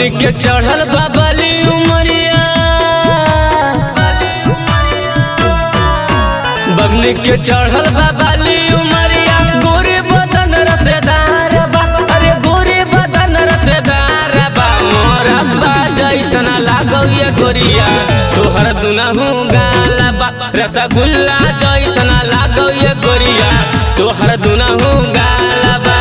बबनी के चढ़ल बाबली उमरिया, बबनी के चढ़ल बाबली उमरिया, गोरे बदन रसेदार बा, अरे गोरे बदन रसेदार बा। मोरब्बा जैसन लागौ ये गोरिया, तोहर दुनहु गाल बा। रसगुल्ला जैसन लागौ ये गोरिया, तोहर दुनहु गाल बा।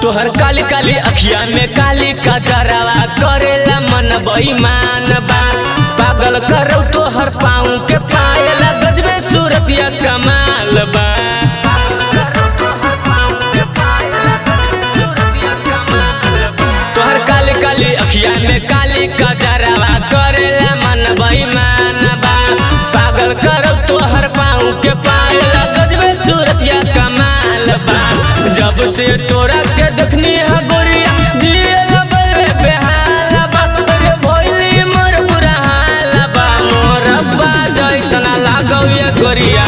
तोहर काली काली अखिया में काली कजरावा, करेला मन बेईमान बा। पागल करो तोहर पाँव के पायल, गजबे सूरतिया कमाल बा। तोहर काली काली अखिया में काली कजरावा, करेला मन बेईमान बा। पागल करो तोहर पाँव के पायल, गजबे सूरतिया कमाल बा। जब से तोरा के देखनी है गोरिया, जिया बल्ले बेहाल बा। रे भोली मोर बुरा हाल बा। मोरब्बा जैसन लागौ ये गोरिया,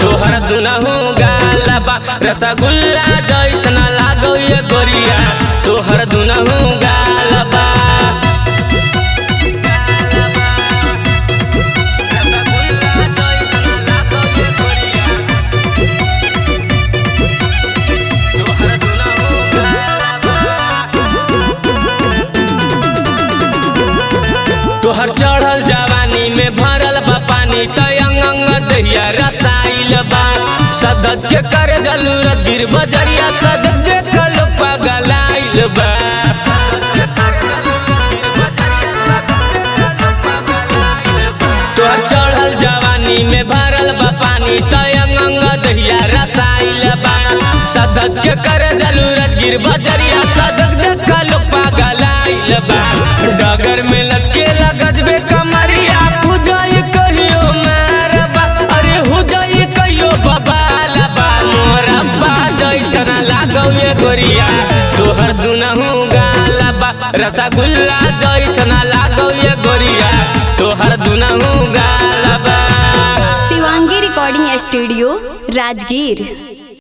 तोहर दुनहु गाल बा। रसगुल्ला जैसन लागौ ये गोरिया, तोहर दुनहु गाल बा। तोहर चढ़ल जवानी में भरल बा पानी, तयंग अंग दहिया रसाइल बा। सदस के करे जरूरत गिर बजरिया, तद देखल पगलाइल बा। तोहर चढ़ल जवानी में भरल बा पानी, तयंग अंग दहिया रसाइल बा। सदस के करे जरूरत गिर बजरिया, तद देखल पगलाइल बा। डगर में लचके गजबे कमरिया, हुजाई कहियो मारबा, अरे हुजाई कहियो बबाल बा। मोरब्बा जैसन लागौ ये गोरिया, तोहर दुनहु गाल बा। रसगुल्ला जैसन लागौ ये गोरिया, तोहर दुनहु गाल बा। Shivangi recording studio, Rajgir.